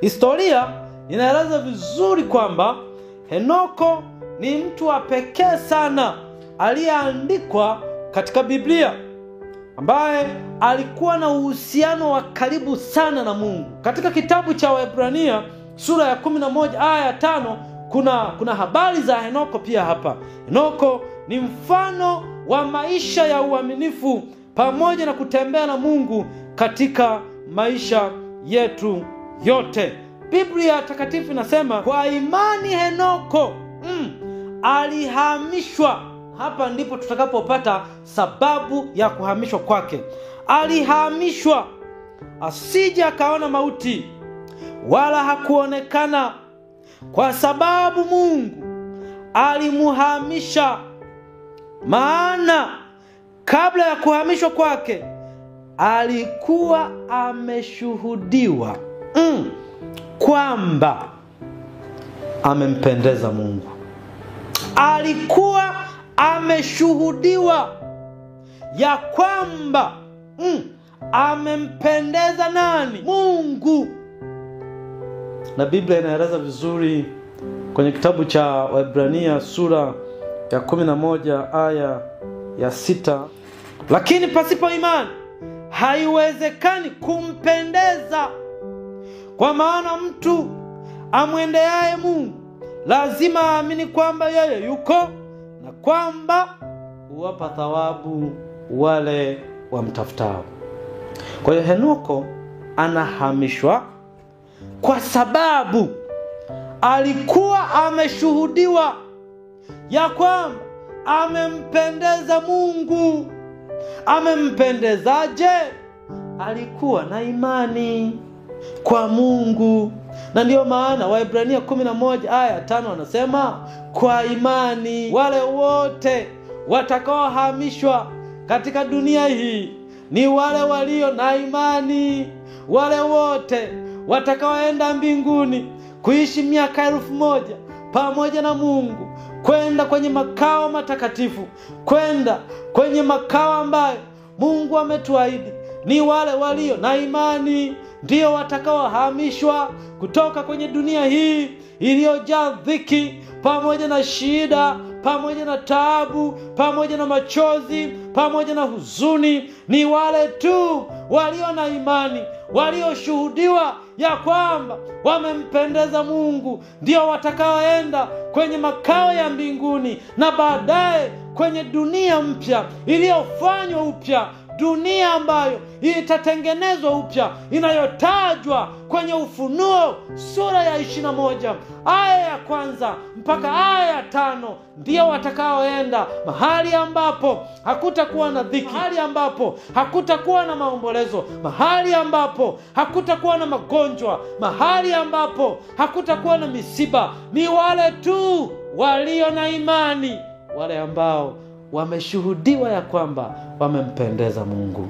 Historia inaeleza vizuri kwamba Henoko ni mtu wa pekee sana aliyeandikwa katika Biblia, ambaye alikuwa na uhusiano wa karibu sana na Mungu. Katika kitabu cha Waebrania sura ya 11 aya ya 5 kuna habari za Henoko pia hapa. Henoko ni mfano wa maisha ya uaminifu pamoja na kutembea na Mungu katika maisha yetu yote. Biblia takatifu inasema kwa imani Henoko alihamishwa. Hapa ndipo tutakapopata sababu ya kuhamishwa kwake. Alihamishwa asije akaona mauti, wala hakuonekana, kwa sababu Mungu alimuhamisha. Maana kabla ya kuhamishwa kwake alikuwa ameshuhudiwa kwamba amempendeza Mungu. Alikuwa ameshuhudiwa ya kwamba amempendeza nani? Mungu. Na Biblia inaeleza vizuri kwenye kitabu cha Waebrania sura ya 11 aya ya 6, lakini pasipo imani haiwezekani kumpendeza, kwa maana mtu amwendeaye Mungu lazima aamini kwamba yeye yuko, na kwamba huwapa thawabu wale wamtafutao. Kwa hiyo Henoko anahamishwa kwa sababu alikuwa ameshuhudiwa ya kwamba amempendeza Mungu. Amempendezaje? Alikuwa na imani kwa Mungu. Na ndio maana Waebrania 11 aya 5 wanasema kwa imani wale wote watakaohamishwa katika dunia hii ni wale walio na imani. Wale wote watakaoenda mbinguni kuishi miaka 1000 pamoja na Mungu, kwenda kwenye makao matakatifu, kwenda kwenye makao ambayo Mungu ametuahidi, ni wale walio na imani ndio watakaohamishwa kutoka kwenye dunia hii iliyojaa dhiki, pamoja na shida, pamoja na taabu, pamoja na machozi, pamoja na huzuni. Ni wale tu walio na imani, walioshuhudiwa ya kwamba wamempendeza Mungu, ndio watakaoenda kwenye makao ya mbinguni na baadaye kwenye dunia mpya iliyofanywa upya, dunia ambayo itatengenezwa upya, inayotajwa kwenye Ufunuo sura ya 21 aya ya 1 mpaka aya ya 5. Ndio watakaoenda mahali ambapo hakutakuwa na dhiki, mahali ambapo hakutakuwa na maombolezo, mahali ambapo hakutakuwa na magonjwa, mahali ambapo hakutakuwa na misiba. Ni wale tu walio na imani, wale ambao wameshuhudiwa ya kwamba wamempendeza Mungu.